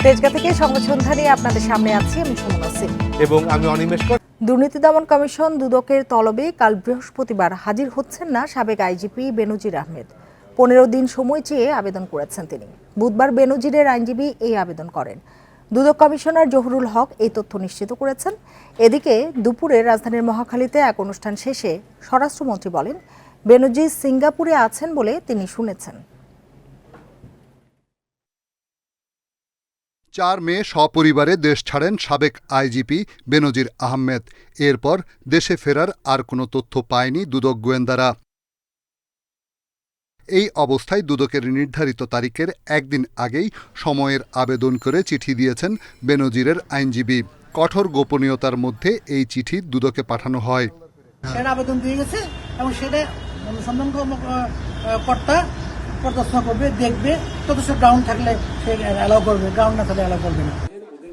তেজগাঁ থেকে সংবাদ সন্ধ্যা নিয়ে আপনাদের সামনে আছি আমি সুমনা সিং এবং আমি অনিমেষ কর। দুর্নীতি দমন কমিশন দুদকের তলবে কাল বৃহস্পতিবার হাজির হচ্ছেন না সাবেক আইজিপি বেনজির আহমেদ। 15 দিন সময় চেয়ে আবেদন করেছেন তিনি। বুধবার বেনজিরের আইনজীবী এই আবেদন করেন। দুদক কমিশনার জহুরুল হক এই তথ্য নিশ্চিত করেছেন। এদিকে দুপুরে রাজধানীর মহাখালীতে এক অনুষ্ঠান শেষে স্বরাষ্ট্রমন্ত্রী বলেন, বেনজির সিঙ্গাপুরে আছেন বলে তিনি শুনেছেন। 4 মে সপরিবারে দেশ ছাড়েন সাবেক আইজিপি বেনজির আহমেদ। এরপর দেশে ফেরার আর কোনো তথ্য পায়নি দুদক গোয়েন্দারা। এই অবস্থায় দুদকের নির্ধারিত তারিখের একদিন আগেই সময়ের আবেদন করে চিঠি দিয়েছেন বেনজিরের আইনজীবী। কঠোর গোপনীয়তার মধ্যে এই চিঠি দুদকে পাঠানো হয়। সেটা আবেদন দিয়ে গেছে এবং সেটা অনুসন্ধান কর্তা পর্যালোচনা করবে, দেখবে, যথেষ্ট গ্রাউন্ড থাকলে সে অ্যালাউ করবে, গ্রাউন্ড না থাকলে অ্যালাউ করবে না।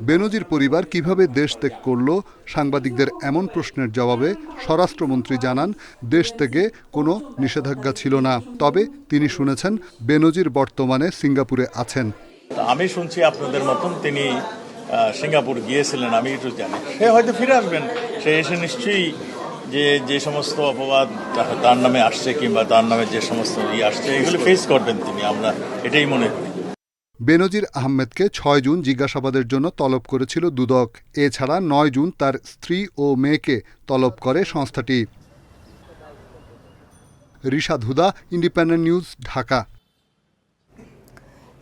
বেনজির পরিবার কিভাবে দেশ ত্যাগ করল, সাংবাদিকদের এমন প্রশ্নের জবাবে স্বরাষ্ট্রমন্ত্রী জানান, দেশ থেকে কোনো নিষেধাজ্ঞা ছিল না, তবে তিনি শুনেছেন বেনজির বর্তমানে সিঙ্গাপুরে আছেন। আমি শুনছি আপনাদের মতন তিনি সিঙ্গাপুর গিয়েছিলেন, আমি একটু জানি। সে হয়তো ফিরে আসবেন, সে এসে নিশ্চয়ই যে সমস্ত অপবাদ তার নামে আসছে কিংবা তার নামে যে সমস্ত আসছে এগুলো ফেস করবেন তিনি, আমরা এটাই মনে করি। বেনজির আহমেদকে 6 জুন জিজ্ঞাসাবাদের জন্য তলব করেছিল দুদক। এছাড়া 9 জুন তার স্ত্রী ও মেয়েকে তলব করে সংস্থাটি। রিশাদ হুদা, ইন্ডিপেন্ডেন্ট নিউজ, ঢাকা।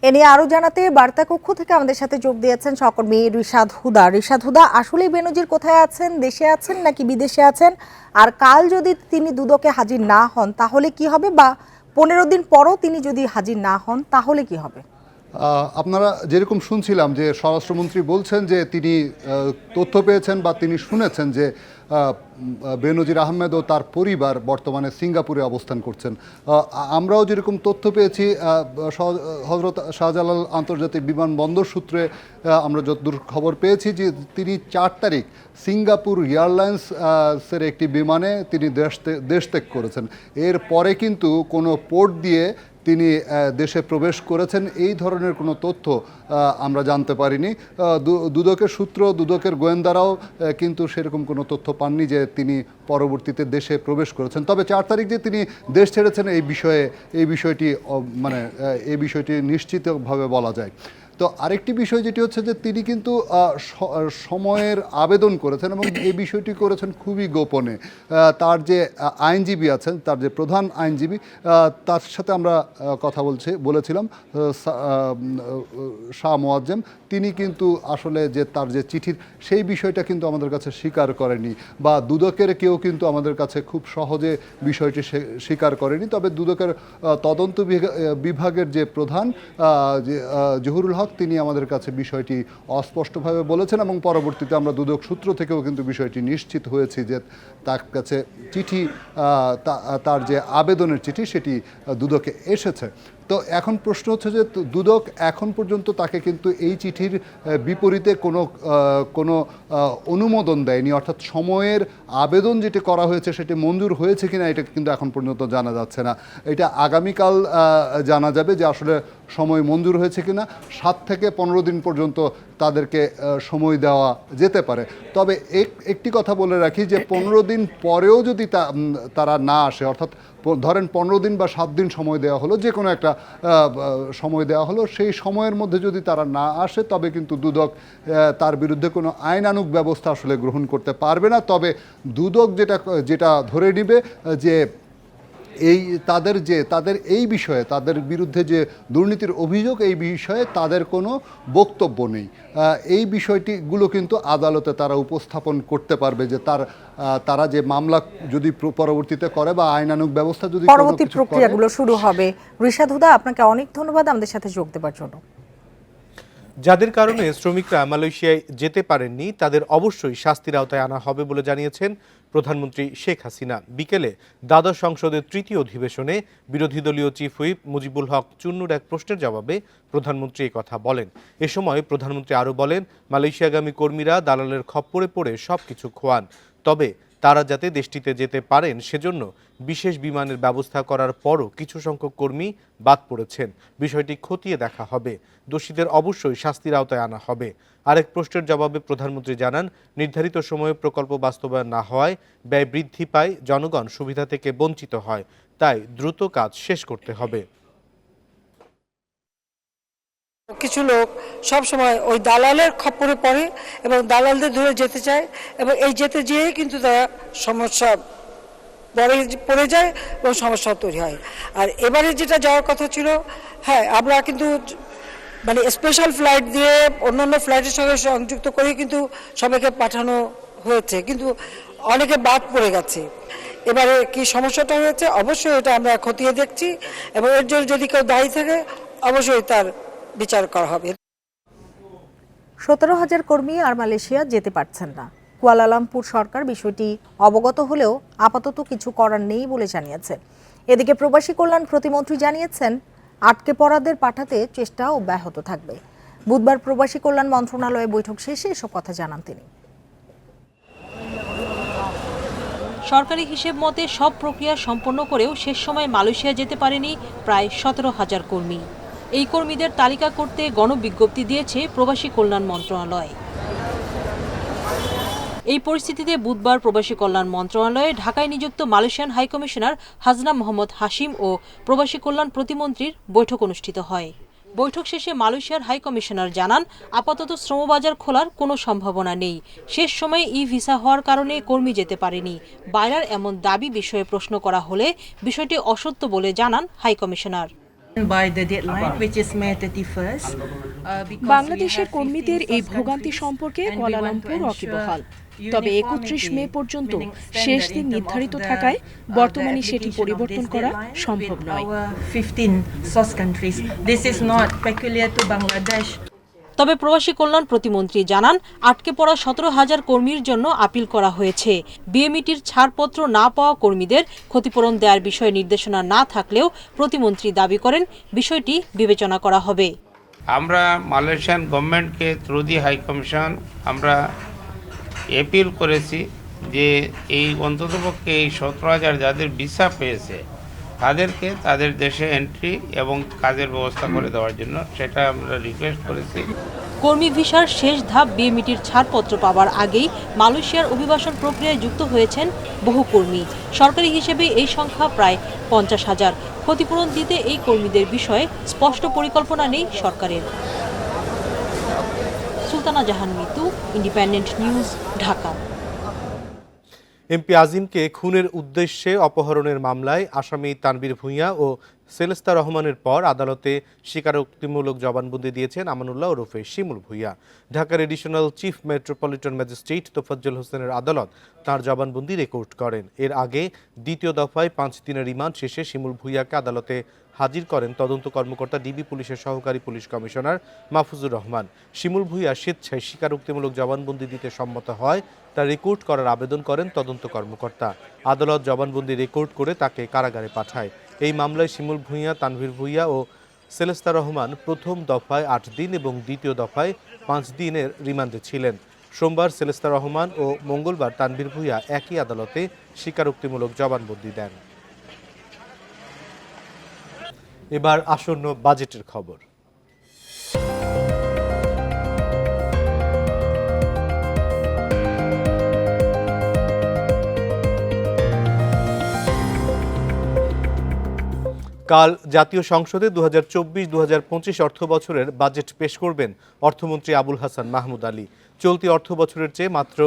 এ নিয়ে আরো জানাতে বার্তা কক্ষ থেকে আমাদের সাথে যোগ দিয়েছেন সহকর্মী রিশাদ হুদা। রিশাদ হুদা, আসলে বেনজির কোথায় আছেন, দেশে আছেন নাকি বিদেশে আছেন? আর কাল যদি তিনি দুদকে হাজির না হন তাহলে কি হবে, বা 15 দিন পরও তিনি যদি হাজির না হন তাহলে কি হবে? আপনারা যেরকম শুনছিলাম যে স্বরাষ্ট্রমন্ত্রী বলছেন যে তিনি তথ্য পেয়েছেন বা তিনি শুনেছেন যে বেনজির আহমেদ ও তার পরিবার বর্তমানে সিঙ্গাপুরে অবস্থান করছেন। আমরাও যেরকম তথ্য পেয়েছি হযরত শাহজালাল আন্তর্জাতিক বিমানবন্দর সূত্রে আমরা যতদূর খবর পেয়েছি যে তিনি 4 তারিখ সিঙ্গাপুর এয়ারলাইন্সের একটি বিমানে তিনি দেশ ত্যাগ করেছেন। এর পরে কিন্তু কোনো পোর্ট দিয়ে তিনি দেশে প্রবেশ করেছেন এই ধরনের কোনো তথ্য আমরা জানতে পারিনি। দুদকের সূত্র, দুদকের গোয়েন্দারাও কিন্তু সেরকম কোনো তথ্য পাননি যে তিনি পরবর্তীতে দেশে প্রবেশ করেছেন। তবে 4 তারিখ যে তিনি দেশ ছেড়েছেন এই বিষয়টি নিশ্চিতভাবে বলা যায়। তো আরেকটি বিষয় যেটি হচ্ছে যে তিনি কিন্তু সময়ের আবেদন করেছেন এবং এই বিষয়টি করেছেন খুবই গোপনে। তার যে আইনজীবী আছেন, তার যে প্রধান আইনজীবী, তার সাথে আমরা কথা বলেছিলাম, শাহ মোয়াজ্জেম, তিনি কিন্তু আসলে যে তার যে চিঠির সেই বিষয়টা কিন্তু আমাদের কাছে স্বীকার করেনি, বা দুদকের কেউ কিন্তু আমাদের কাছে খুব সহজে বিষয়টি স্বীকার করেনি। তবে দুদকের তদন্ত বিভাগের যে প্রধান জহুরুল হক, তিনি আমাদের কাছে বিষয়টি অস্পষ্টভাবে বলেছেন এবং পরবর্তীতে আমরা দুদক সূত্র থেকেও কিন্তু বিষয়টি নিশ্চিত হয়েছি যে তার কাছে চিঠি, তার যে আবেদনের চিঠি সেটি দুদকে এসেছে। তো এখন প্রশ্ন হচ্ছে যে দুদক এখন পর্যন্ত তাকে কিন্তু এই চিঠির বিপরীতে কোনো অনুমোদন দেয়নি, অর্থাৎ সময়ের আবেদন যেটি করা হয়েছে সেটি মঞ্জুর হয়েছে কিনা এটা কিন্তু এখন পর্যন্ত জানা যাচ্ছে না। এটা আগামীকাল জানা যাবে যে আসলে সময় মঞ্জুর হয়েছে কিনা। 7 থেকে 15 দিন পর্যন্ত তাদেরকে সময় দেওয়া যেতে পারে। তবে একটি কথা বলে রাখি যে 15 দিন পরেও যদি তারা না আসে, অর্থাৎ ধরেন 15 দিন বা 7 দিন সময় দেওয়া হলো, যে কোনো একটা সময় দেওয়া হলো, সেই সময়ের মধ্যে যদি তারা না আসে তবে কিন্তু দুদক তার বিরুদ্ধে কোনো আইনানুগ ব্যবস্থা আসলে গ্রহণ করতে পারবে না। তবে দুদক যেটা ধরে নিবে যে তাদের এই বিষয়ে, তাদের বিরুদ্ধে যে দুর্নীতির অভিযোগ, এই বিষয়ে তাদের কোনো বক্তব্য নেই। এই বিষয়টিগুলো কিন্তু আদালতে তারা উপস্থাপন করতে পারবে যে তারা যে মামলা যদি পরবর্তীতে করে বা আইনানুগ ব্যবস্থা যদি পরবর্তী প্রক্রিয়াগুলো শুরু হবে। রিশাদ হুদা, আপনাকে অনেক ধন্যবাদ আমাদের সাথে যোগ দেওয়ার জন্য। যাদের কারণে শ্রমিকরা মালয়েশিয়ায় যেতে পারেননি তাদের অবশ্যই শাস্তির আওতায় আনা হবে বলে জানিয়েছেন প্রধানমন্ত্রী শেখ হাসিনা। বিকেলে দ্বাদশ সংসদের 3য় অধিবেশনে বিরোধী দলীয় চিফ হুইপ মুজিবুল হক চুন্নুর এক প্রশ্নের জবাবে প্রধানমন্ত্রী এই কথা বলেন। এ সময় প্রধানমন্ত্রী আরও বলেন, মালয়েশিয়াগামী কর্মীরা দালালের খপ্পরে পড়ে সবকিছু খোয়ান, তবে তারা যাতে দেশটিতে যেতে পারেন সেজন্য বিশেষ বিমানের ব্যবস্থা করার পরও কিছু সংখ্যক কর্মী বাদ পড়েছেন। বিষয়টি খতিয়ে দেখা হবে, দোষীদের অবশ্যই শাস্তির আওতায় আনা হবে। আরেক প্রশ্নের জবাবে প্রধানমন্ত্রী জানান, নির্ধারিত সময়ে প্রকল্প বাস্তবায়ন না হওয়ায় ব্যয় বৃদ্ধি পায়, জনগণ সুবিধা থেকে বঞ্চিত হয়, তাই দ্রুত কাজ শেষ করতে হবে। কিছু লোক সব সময় ওই দালালের খপ্পরে পড়ে এবং দালালদের ধরে যেতে চায় এবং এই যেতে যেয়ে কিন্তু তারা সমস্যা পড়ে যায় এবং সমস্যা তৈরি হয়। আর এবারে যেটা যাওয়ার কথা ছিল, হ্যাঁ আমরা কিন্তু মানে স্পেশাল ফ্লাইট দিয়ে অন্যান্য ফ্লাইটের সঙ্গে সংযুক্ত করে কিন্তু সবাইকে পাঠানো হয়েছে, কিন্তু অনেকে বাদ পড়ে গেছে। এবারে কি সমস্যাটা হয়েছে অবশ্যই এটা আমরা খতিয়ে দেখছি এবং এর জন্য যদি কেউ দায়ী থাকে অবশ্যই তার বিচার করা হবে। 17,000 কর্মী আর মালয়েশিয়া যেতে পারছেন না। কুয়ালালামপুর সরকার বিষয়টি অবগত হলেও আপাতত কিছু করার নেই বলে জানিয়েছে। এদিকে প্রবাসী কল্যাণ প্রতিমন্ত্রী জানিয়েছেন, আটকে পড়াদের পাঠাতে চেষ্টা অব্যাহত থাকবে। বুধবার প্রবাসী কল্যাণ মন্ত্রণালয়ে বৈঠক শেষে এসব কথা জানান তিনি। সরকারি হিসেব মতে সব প্রক্রিয়া সম্পন্ন করেও শেষ সময় মালয়েশিয়া যেতে পারেনি প্রায় 17,000 কর্মী। এই কর্মীদের তালিকা করতে গণবিজ্ঞপ্তি দিয়েছে প্রবাসী কল্যাণ মন্ত্রণালয়। এই পরিস্থিতিতে বুধবার প্রবাসী কল্যাণ মন্ত্রণালয়ে ঢাকায় নিযুক্ত মালয়েশিয়ান হাইকমিশনার হাজনা মোহাম্মদ হাশিম ও প্রবাসী কল্যাণ প্রতিমন্ত্রীর বৈঠক অনুষ্ঠিত হয়। বৈঠক শেষে মালয়েশিয়ার হাইকমিশনার জানান, আপাতত শ্রমবাজার খোলার কোনো সম্ভাবনা নেই। শেষ সময়ে ভিসা হওয়ার কারণে কর্মী যেতে পারেনি। বাইরের এমন দাবি বিষয়ে প্রশ্ন করা হলে বিষয়টি অসত্য বলে জানান হাইকমিশনার। বাংলাদেশের কর্মীদের এই ভোগান্তি সম্পর্কে কুয়ালালামপুর ওয়াকিবহাল। তবে 31 মে পর্যন্ত শেষ দিন নির্ধারিত থাকায় বর্তমানে সেটি পরিবর্তন করা সম্ভব নয়। তবে প্রবাসী কল্যাণ প্রতিমন্ত্রী জানান, আটকে পড়া 17,000 কর্মীর জন্য আপিল করা হয়েছে। বিএমইটির ছাড়পত্র না পাওয়া কর্মীদের ক্ষতিপূরণ দেওয়ার বিষয়ে নির্দেশনা না থাকলেও প্রতিমন্ত্রী দাবি করেন বিষয়টি বিবেচনা করা হবে। আমরা মালয়েশিয়ান গভর্নমেন্টকে থ্রু দি হাই কমিশন আমরা অ্যাপিল করেছি যে এই অন্ততপক্ষে এই 17,000 যাদের ভিসা পেয়েছে তাদেরকে তাদের দেশে এন্ট্রি এবং কাজের ব্যবস্থা করে দেওয়ার জন্য, সেটা আমরা রিকোয়েস্ট করেছি। কর্মী ভিসার শেষ ধাপ বিএমইটির ছাড়পত্র পাওয়ার আগেই মালয়েশিয়ার অভিবাসন প্রক্রিয়ায় যুক্ত হয়েছেন বহু কর্মী। সরকারি হিসেবে এই সংখ্যা প্রায় 50,000। ক্ষতিপূরণ দিতে এই কর্মীদের বিষয়ে স্পষ্ট পরিকল্পনা নেই সরকারের। Sultana Jahan Mitu, independent news, Dhaka. MP আজিমকে খুনের উদ্দেশ্যে অপহরণের মামলায় আসামি তানভীর ভূঁইয়া ও সেলেস্তা রহমানের পর আদালতে স্বীকারোক্তিমূলক জবানবন্দি দিয়েছেন আমানুল্লাহ ওরফে শিমুল ভূঁইয়া। ঢাকার additional chief metropolitan magistrate Tofazzal হোসেনের আদালত তাঁর জবানবন্দি রেকর্ড করেন। এর আগে দ্বিতীয় দফায় 5 দিনের রিমান্ড শেষে শিমুল ভূঁইয়াকে আদালতে হাজির করেন তদন্ত কর্মকর্তা ডিবি পুলিশের সহকারী পুলিশ কমিশনার মাহফুজুর রহমান। শিমুল ভূঁইয়া স্বেচ্ছায় স্বীকারোক্তিমূলক জবানবন্দি দিতে সম্মত হয়, তা রেকর্ড করার আবেদন করেন তদন্ত কর্মকর্তা। আদালত জবানবন্দি রেকর্ড করে তাকে কারাগারে পাঠায়। এই মামলায় শিমুল ভূঁইয়া, তানভীর ভূঁইয়া ও সেলেস্তা রহমান প্রথম দফায় 8 দিন এবং দ্বিতীয় দফায় 5 দিনের রিমান্ডে ছিলেন। সোমবার সেলেস্তা রহমান ও মঙ্গলবার তানভীর ভূঁইয়া একই আদালতে স্বীকারোক্তিমূলক জবানবন্দি দেন। এবার আসন্ন বাজেটের খবর। কাল জাতীয় সংসদে 2024-2025 অর্থ বছরের বাজেট পেশ করবেন অর্থমন্ত্রী আবুল হাসান মাহমুদ আলী। চলতি অর্থ বছরের চেয়ে মাত্র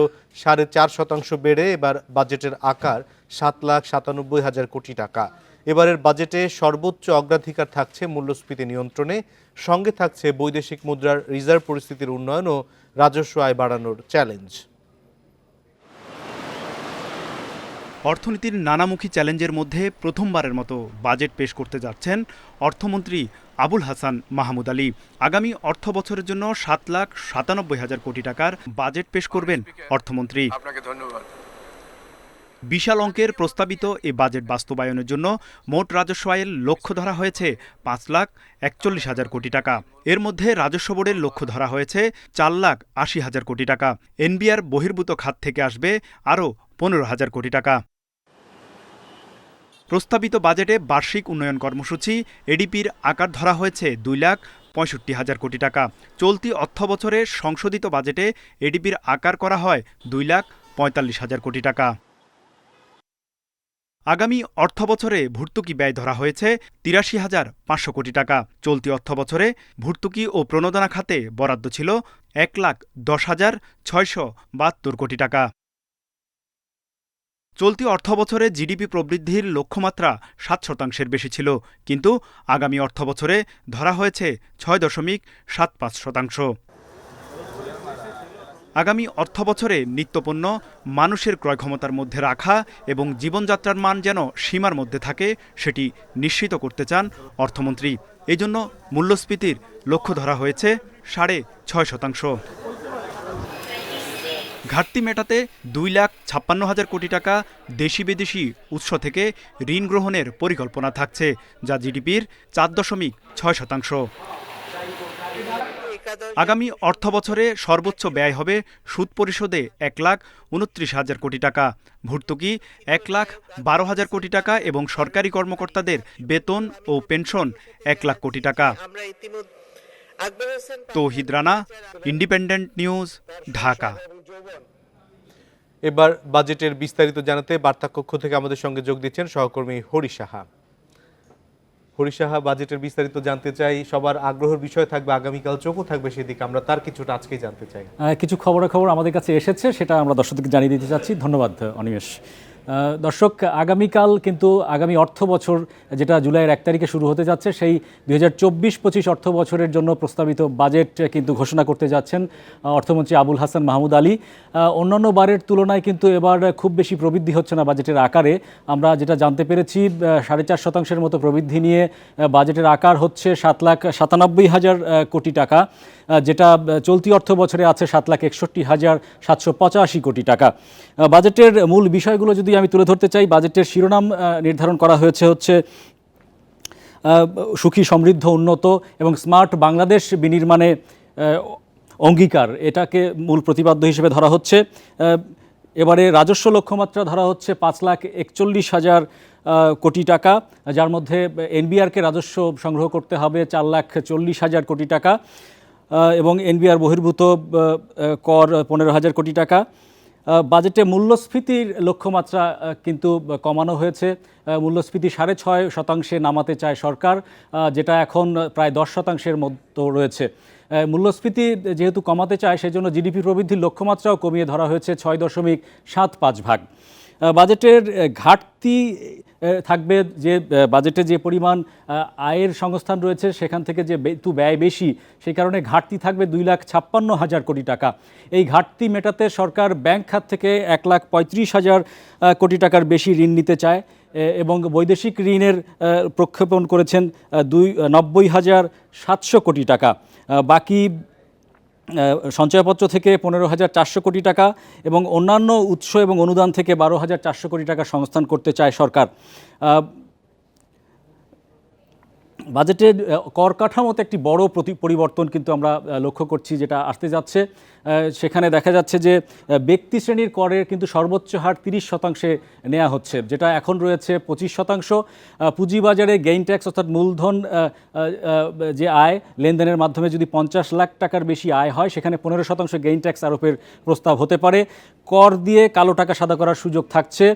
4.5% বেড়ে এবার বাজেটের আকার 7,97,000 কোটি টাকা। এবারের বাজেটে সর্বোচ্চ অগ্রাধিকার থাকছে মূল্যস্ফীতি নিয়ন্ত্রণে, সঙ্গে থাকছে বৈদেশিক মুদ্রার রিজার্ভ পরিস্থিতির উন্নয়ন ও রাজস্ব আয় বাড়ানোর চ্যালেঞ্জ। অর্থনীতির নানামুখী চ্যালেঞ্জের মধ্যে প্রথমবারের মতো বাজেট পেশ করতে যাচ্ছেন অর্থমন্ত্রী আবুল হাসান মাহমুদ আলী। আগামী অর্থ বছরের জন্য 7,97,000 কোটি টাকার বাজেট পেশ করবেন অর্থমন্ত্রী। আপনাকে ধন্যবাদ। বিশাল অঙ্কের প্রস্তাবিত এই বাজেট বাস্তবায়নের জন্য মোট রাজস্ব আয়ের লক্ষ্য ধরা হয়েছে 5,41,000 কোটি টাকা। এর মধ্যে রাজস্ব বোর্ডের লক্ষ্য ধরা হয়েছে 4,80,000 কোটি টাকা। এনবিআর বহির্ভূত খাত থেকে আসবে আরও 15,000 কোটি টাকা। প্রস্তাবিত বাজেটে বার্ষিক উন্নয়ন কর্মসূচি এডিপির আকার ধরা হয়েছে 2,65,000 কোটি টাকা। চলতি অর্থবছরে সংশোধিত বাজেটে এডিপির আকার করা হয় 2,45,000 কোটি টাকা। আগামী অর্থবছরে ভর্তুকি ব্যয় ধরা হয়েছে 83,500 কোটি টাকা। চলতি অর্থবছরে ভর্তুকি ও প্রণোদনা খাতে বরাদ্দ ছিল 1,10,672 কোটি টাকা। চলতি অর্থবছরে জিডিপি প্রবৃদ্ধির লক্ষ্যমাত্রা 7% বেশি ছিল, কিন্তু আগামী অর্থবছরে ধরা হয়েছে 6.75%। আগামী অর্থবছরে নিত্যপণ্য মানুষের ক্রয়ক্ষমতার মধ্যে রাখা এবং জীবনযাত্রার মান যেন সীমার মধ্যে থাকে সেটি নিশ্চিত করতে চান অর্থমন্ত্রী। এজন্য মূল্যস্ফীতির লক্ষ্য ধরা হয়েছে 6.5%। ঘাটতি মেটাতে 2,56,000 কোটি টাকা দেশি বিদেশি উৎস থেকে ঋণ গ্রহণের পরিকল্পনা থাকছে, যা জিডিপির 4.6%। আগামী অর্থবছরে সর্বোচ্চ ব্যয় হবে সুদ পরিশোধে 1,29,000 কোটি টাকা, ভর্তুকি 1,12,000 কোটি টাকা এবং সরকারি কর্মকর্তাদের বেতন ও পেনশন 1 লাখ কোটি টাকা। তৌহিদ রানা, ইন্ডিপেন্ডেন্ট নিউজ, ঢাকা। এবার বাজেটের বিস্তারিত জানাতে বার্তাকক্ষ থেকে আমাদের সঙ্গে যোগ দিচ্ছেন সহকর্মী হরিশ সাহা। হরিশ সাহা, বাজেটের বিস্তারিত জানতে চাই, সবার আগ্রহের বিষয় থাকবে, আগামীকাল চোখও থাকবে সেদিকে, আমরা তার কিছুটা আজকেই জানতে চাই। কিছু খবরাখবর আমাদের কাছে এসেছে, সেটা আমরা দর্শকদেরকে জানিয়ে দিতে চাচ্ছি। ধন্যবাদ অনিমেষ। দর্শক, আগামীকাল কিন্তু আগামী অর্থ বছর যেটা জুলাইয়ের 1 তারিখে শুরু হতে যাচ্ছে, সেই 2024-25 অর্থ বছরের জন্য প্রস্তাবিত বাজেট কিন্তু ঘোষণা করতে যাচ্ছেন অর্থমন্ত্রী আবুল হাসান মাহমুদ আলী। অন্যান্য বারের তুলনায় কিন্তু এবার খুব বেশি প্রবৃদ্ধি হচ্ছে না বাজেটের আকারে। আমরা যেটা জানতে পেরেছি 4.5% মতো প্রবৃদ্ধি নিয়ে বাজেটের আকার হচ্ছে 7,97,000 কোটি টাকা, যেটা চলতি অর্থ বছরে আছে 7,61,785 কোটি টাকা। বাজেটের মূল বিষয়গুলো যদি আমি তুলে ধরতে চাই, বাজেটের শিরোনাম নির্ধারণ করা হয়েছে হচ্ছে সুখী, সমৃদ্ধ, উন্নত এবং স্মার্ট বাংলাদেশ বিনির্মাণে অঙ্গীকার, এটাকে মূল প্রতিপাদ্য হিসেবে ধরা হচ্ছে। এবারে রাজস্ব লক্ষ্যমাত্রা ধরা হচ্ছে 5,41,000 কোটি টাকা, যার মধ্যে এনবিআরকে রাজস্ব সংগ্রহ করতে হবে 4,40,000 কোটি টাকা এবং এনবিআর বহির্ভূত কর 15,000 কোটি টাকা। বাজেটে মূল্যস্ফীতির লক্ষ্যমাত্রা কিন্তু কমানো হয়েছে। মূল্যস্ফীতি 6.5% নামাতে চায় সরকার, যেটা এখন প্রায় 10%-এর মতো রয়েছে। মূল্যস্ফীতি যেহেতু কমাতে চায়, সেজন্য জিডিপি প্রবৃদ্ধির লক্ষ্যমাত্রাও কমিয়ে ধরা হয়েছে 6.75%। বাজেটের ঘাটতি থাকবে, যে বাজেটে যে পরিমাণ আয়ের সংস্থান রয়েছে সেখান থেকে যে ব্যয় বেশি, সেই কারণে ঘাটতি থাকবে 2,56,000 কোটি টাকা। এই ঘাটতি মেটাতে সরকার ব্যাংক খাত থেকে 1,35,000 কোটি টাকার বেশি ঋণ নিতে চায় এবং বৈদেশিক ঋণের প্রক্ষেপণ করেছেন 90,700 কোটি টাকা। বাকি সঞ্চয়পত্র থেকে 15,400 কোটি টাকা এবং অন্যান্য উৎস এবং অনুদান থেকে 12,400 কোটি টাকা সংস্থান করতে চায় সরকার। বাজেটের কর কাঠামোতে একটি বড় পরিবর্তন কিন্তু আমরা লক্ষ্য করছি, যেটা আসতে যাচ্ছে। সেখানে দেখা যাচ্ছে যে ব্যক্তি শ্রেণীর করের কিন্তু সর্বোচ্চ হার 30% নেওয়া হচ্ছে, যেটা এখন রয়েছে 25%। পুঁজিবাজারে গেইন ট্যাক্স অর্থাৎ মূলধন যে আয়, লেনদেনের মাধ্যমে যদি 50 লাখ টাকার বেশি আয় হয়, সেখানে 15% গেইন ট্যাক্স আরোপের প্রস্তাব হতে পারে। কর দিয়ে কালো টাকা সাদা করার সুযোগ থাকছে।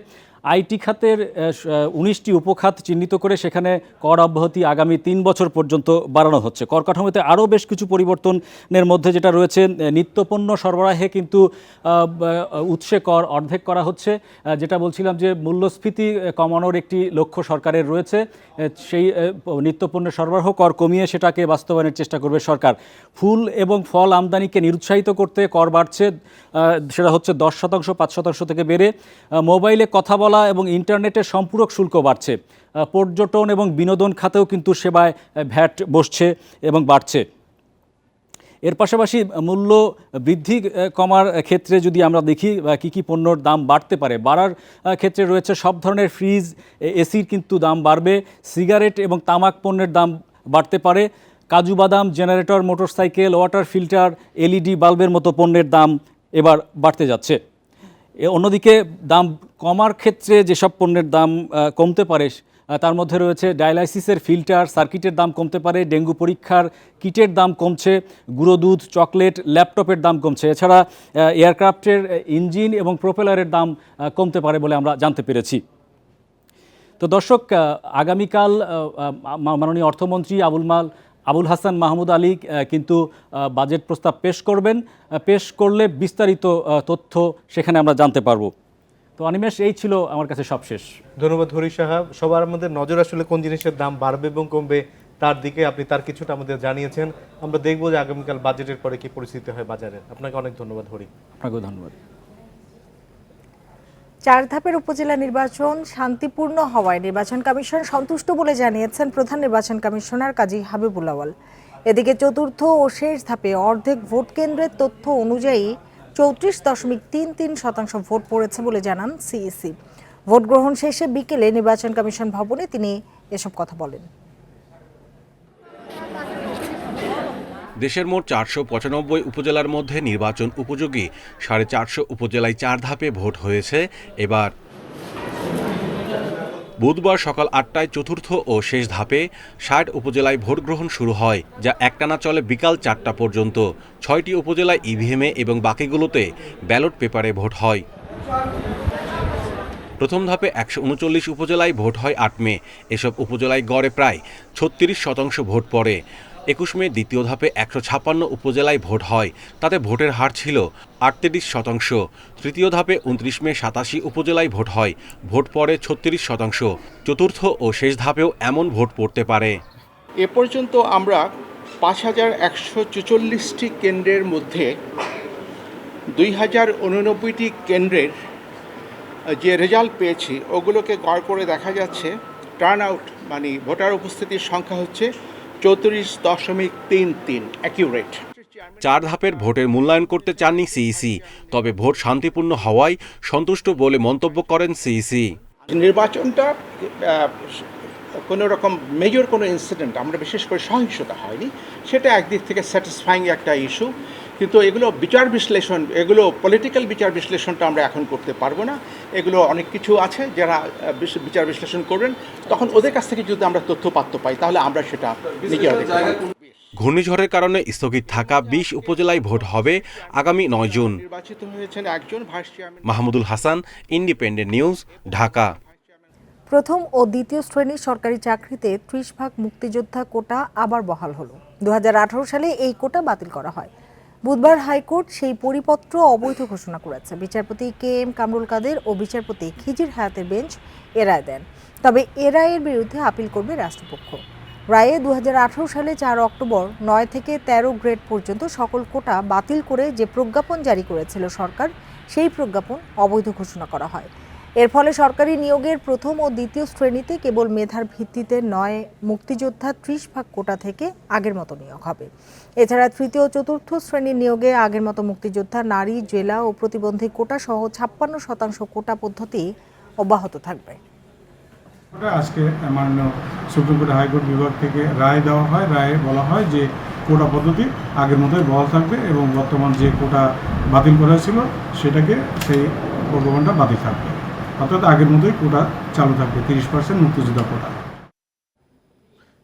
আইটি খাতের 19টি উপখাত চিহ্নিত করে সেখানে কর অব্যাহতি আগামী 3 বছর পর্যন্ত বাড়ানো হচ্ছে। কর কাঠামোতে আরও বেশ কিছু পরিবর্তনের মধ্যে যেটা রয়েছে, নিত্যপণ্য সরবরাহে কিন্তু উৎসে কর অর্ধেক করা হচ্ছে। যেটা বলছিলাম যে মূল্যস্ফীতি কমানোর একটি লক্ষ্য সরকারের রয়েছে, সেই নিত্যপণ্যের সরবরাহ কর কমিয়ে সেটাকে বাস্তবায়নের চেষ্টা করবে সরকার। ফুল এবং ফল আমদানিকে নিরুৎসাহিত করতে কর বাড়ছে, সেটা হচ্ছে 10%, 5% থেকে বেড়ে। মোবাইলে কথা বলা এবং ইন্টারনেটের সম্পূরক শুল্ক বাড়ছে। পর্যটন এবং বিনোদন খাতেও কিন্তু সেবায় ভ্যাট বসছে এবং বাড়ছে। এর পাশাপাশি মূল্য বৃদ্ধি কমার ক্ষেত্রে যদি আমরা দেখি কী কী পণ্যর দাম বাড়তে পারে, বাড়ার ক্ষেত্রে রয়েছে সব ধরনের ফ্রিজ, এসির কিন্তু দাম বাড়বে। সিগারেট এবং তামাক পণ্যের দাম বাড়তে পারে। কাজু বাদাম, generator, motorcycle, water filter, LED বাল্বের মতো পণ্যের দাম এবার বাড়তে যাচ্ছে। অন্যদিকে দাম কমার ক্ষেত্রে যেসব পণ্যের দাম কমতে পারে তার মধ্যে রয়েছে ডায়ালাইসিসের ফিল্টার, সার্কিটের দাম কমতে পারে, ডেঙ্গু পরীক্ষার কিটের দাম কমছে, গুঁড়ো দুধ, চকলেট, ল্যাপটপের দাম কমছে। এছাড়া এয়ারক্রাফটের ইঞ্জিন এবং প্রোপেলারের দাম কমতে পারে বলে আমরা জানতে পেরেছি। তো দর্শক, আগামীকাল মাননীয় অর্থমন্ত্রী আবুল হাসান মাহমুদ আলী কিন্তু বাজেট প্রস্তাব পেশ করবেন। পেশ করলে বিস্তারিত তথ্য সেখানে আমরা জানতে পারবো। তো অনিমেষ, এই ছিল আমার কাছে সবশেষ। ধন্যবাদ হরি সাহেব। সবার আমাদের নজর আসলে কোন জিনিসের দাম বাড়বে এবং কমবে তার দিকে, আপনি তার কিছুটা আমাদের জানিয়েছেন। আমরা দেখবো যে আগামীকাল বাজেটের পরে কি পরিস্থিতি হয় বাজারে। আপনাকে অনেক ধন্যবাদ হরি। আপনাকেও ধন্যবাদ। 4 ধাপের উপজেলা নির্বাচন শান্তিপূর্ণ হওয়ায় নির্বাচন কমিশন সন্তুষ্ট বলে জানিয়েছেন প্রধান নির্বাচন কমিশনার কাজী হাবিবুল আউয়াল। এদিকে চতুর্থ ও শেষ ধাপে অর্ধেক ভোট কেন্দ্রের তথ্য অনুযায়ী 34.33% ভোট পড়েছে বলে জানান সিইসি। ভোট গ্রহণ শেষে বিকেলে নির্বাচন কমিশন ভবনে তিনি এসব কথা বলেন। দেশের মোট 495 উপজেলার মধ্যে নির্বাচন উপযোগী 450 উপজেলায় 4 ধাপে ভোট হয়েছে। এবার বুধবার সকাল 8টায় চতুর্থ ও শেষ ধাপে 60 উপজেলায় ভোট গ্রহণ শুরু হয়, যা একটানা চলে বিকাল 4টা পর্যন্ত। 6টি উপজেলায় ইভিএমে এবং বাকিগুলোতে ব্যালট পেপারে ভোট হয়। প্রথম ধাপে 139 উপজেলায় ভোট হয় 8 মে। এসব উপজেলায় গড়ে প্রায় 36% ভোট পড়ে। 21 মে দ্বিতীয় ধাপে 156 উপজেলায় ভোট হয়, তাতে ভোটের হার ছিল 38%। তৃতীয় ধাপে 29 মে 87 উপজেলায় ভোট হয়, ভোট পড়ে 36%। চতুর্থ ও শেষ ধাপেও এমন ভোট পড়তে পারে। এ পর্যন্ত আমরা 5144টি কেন্দ্রের মধ্যে 2089টি কেন্দ্রের যে রেজাল্ট পেয়েছি ওগুলোকে গড় করে দেখা যাচ্ছে টার্ন আউট মানে ভোটার উপস্থিতির সংখ্যা হচ্ছে 34.33 অ্যাকিউরেট। 4 ধাপের ভোটের মূল্যায়ন করতে চাননি সিইসি, তবে ভোট শান্তিপূর্ণ হওয়ায় সন্তুষ্ট বলে মন্তব্য করেন সিইসি। নির্বাচনটা কোনো রকম মেজর কোনো ইনসিডেন্ট, আমরা বিশেষ করে সহিংসতা হয়নি, সেটা একদিক থেকে স্যাটিসফাইং একটা ইস্যু। কিন্তু এগুলো বিচার বিশ্লেষণ, এগুলো পলিটিক্যাল বিচার বিশ্লেষণটা আমরা এখন করতে পারবো না। এগুলো অনেক কিছু আছে যারা বিচার বিশ্লেষণ করবেন, তখন ওদের কাছ থেকে যদি আমরা তথ্যপাত্র পাই তাহলে আমরা সেটা নিজেরা দেখতে পারবো। ঘূর্ণিঝড়ের কারণে স্থগিত থাকা 20 উপজেলায় ভোট হবে আগামী 9 জুন। নির্বাচিত হয়েছেন একজন vice chairman. Mahmudul Hasan, independent news, Dhaka. প্রথম ও দ্বিতীয় শ্রেণীর সরকারি চাকরিতে 30% মুক্তিযোদ্ধা কোটা আবার বহাল হলো। 2018 সালে এই কোটা বাতিল করা হয়। বুধবার হাইকোর্ট সেই পরিপত্র অবৈধ ঘোষণা করেছে। বিচারপতি KM কামরুল কাদের ও বিচারপতি খিজির হায়াতের বেঞ্চ এ রায় দেন। তবে এ রায়ের বিরুদ্ধে আপিল করবে রাষ্ট্রপক্ষ। রায়ে 2018 সালে 4 অক্টোবর 9 থেকে 13 গ্রেড পর্যন্ত সকল কোটা বাতিল করে যে প্রজ্ঞাপন জারি করেছিল সরকার, সেই প্রজ্ঞাপন অবৈধ ঘোষণা করা হয়। এর ফলে সরকারি নিয়োগের প্রথম ও দ্বিতীয় শ্রেণীতে কেবল মেধার ভিত্তিতে 9 মুক্তিযোদ্ধা 30% কোটা থেকে আগের মতো নিয়োগ হবে। এছাড়া তৃতীয় ও চতুর্থ শ্রেণীর নিয়োগে আগের মতো মুক্তিযোদ্ধা, নারী, জেলা ও প্রতিবন্ধী কোটা সহ 56% কোটা পদ্ধতি অব্যাহত থাকবে। আজকে মাননীয় সুপ্রিম কোর্ট হাইকোর্ট বিভাগ থেকে রায় দেওয়া হয়। রায়ে বলা হয় যে কোটা পদ্ধতি আগের মতোই বহাল থাকবে এবং বর্তমান যে কোটা বাতিল করা হয়েছিল সেটাকে সেই প্রজ্ঞাপনটা বাতিল থাকবে, অর্থাৎ আগের মতোই কোটা চালু থাকবে, 30% মুক্তিযোদ্ধা কোটা।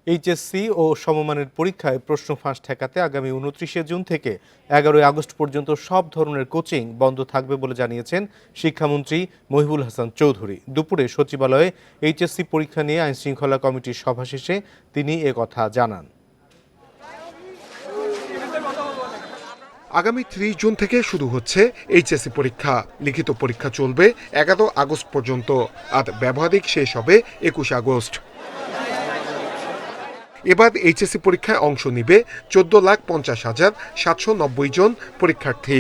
এইচএসসি ও সমমানের পরীক্ষায় প্রশ্ন ফাঁস ঠেকাতে আগামী 29শে জুন থেকে 11ই আগস্ট পর্যন্ত সব ধরনের কোচিং বন্ধ থাকবে বলে জানিয়েছেন শিক্ষামন্ত্রী মহিবুল হাসান চৌধুরী। দুপুরে সচিবালয়ে এইচএসসি পরীক্ষা নিয়ে আইনশৃঙ্খলা কমিটির সভা শেষে তিনি একথা জানান। আগামী 30 জুন থেকে শুরু হচ্ছে এইচএসসি পরীক্ষা। লিখিত পরীক্ষা চলবে 11 আগস্ট পর্যন্ত, আর ব্যবহারিক শেষ হবে 21 আগস্ট। এবার এইচএসসি পরীক্ষায় অংশ নিবে 14,50,790 জন পরীক্ষার্থী।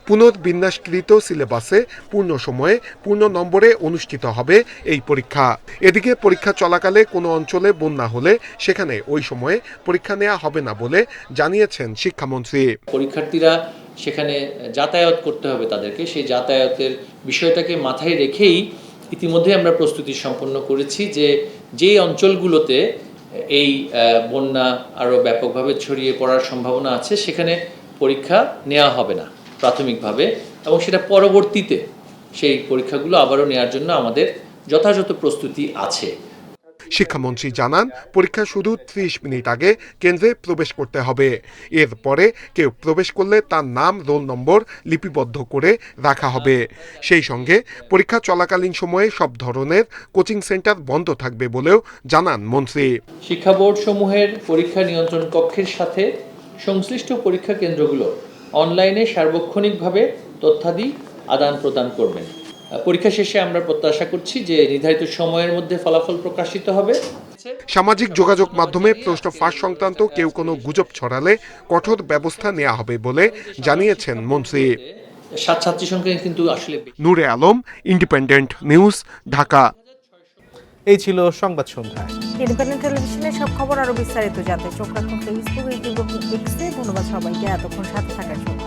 পুনর্বিন্যাসকৃত সিলেবাসে পূর্ণ সময়ে পূর্ণ নম্বরে অনুষ্ঠিত হবে এই পরীক্ষা। এদিকে পরীক্ষা চলাকালে কোনো অঞ্চলে বন্যা হলে সেখানে ওই সময়ে পরীক্ষা নেওয়া হবে না বলে জানিয়েছেন শিক্ষামন্ত্রী। পরীক্ষার্থীরা সেখানে যাতায়াত করতে হবে, তাদেরকে সেই যাতায়াতের বিষয়টাকে মাথায় রেখেই ইতিমধ্যে আমরা প্রস্তুতি সম্পন্ন করেছি যে যেই অঞ্চলগুলোতে এই বন্যা আরও ব্যাপকভাবে ছড়িয়ে পড়ার সম্ভাবনা আছে সেখানে পরীক্ষা নেওয়া হবে না প্রাথমিকভাবে, এবং সেটা পরবর্তীতে সেই পরীক্ষাগুলো আবারও নেওয়ার জন্য আমাদের যথাযথ প্রস্তুতি আছে। শিক্ষামন্ত্রী জানান পরীক্ষা শুরু 30 মিনিট আগে কেন্দ্রে প্রবেশ করতে হবে। এরপরে কেউ প্রবেশ করলে তার নাম, রোল নম্বর লিপিবদ্ধ করে রাখা হবে। সেই সঙ্গে পরীক্ষা চলাকালীন সময়ে সব ধরনের কোচিং সেন্টার বন্ধ থাকবে বলেও জানান মন্ত্রী। শিক্ষা বোর্ড সমূহের পরীক্ষা নিয়ন্ত্রণ কক্ষের সাথে সংশ্লিষ্ট পরীক্ষা কেন্দ্রগুলো অনলাইনে সার্বক্ষণিকভাবে তথ্যাদি আদান প্রদান করবেন। পরীক্ষা শেষে আমরা প্রত্যাশা করছি যে নির্ধারিত সময়ের মধ্যে ফলাফল প্রকাশিত হবে। সামাজিক যোগাযোগ মাধ্যমে প্রশ্ন ফাঁস সংক্রান্ত কেউ কোনো গুজব ছড়ালে কঠোর ব্যবস্থা নেওয়া হবে বলে জানিয়েছেন মন্ত্রী। ছাত্রী সংখ্যা কিন্তু আসলে নূরে আলম, ইন্ডিপেন্ডেন্ট নিউজ, ঢাকা। এই ছিল সংবাদ সন্ধ্যায়। ইন্ডিপেন্ডেন্ট টেলিভিশনের সব খবর আরো বিস্তারিত জানতে চোখ রাখুন ফেসবুক, ইউটিউব এবং এক্সে। ধন্যবাদ সবাইকে এতক্ষণ সাথে থাকার জন্য।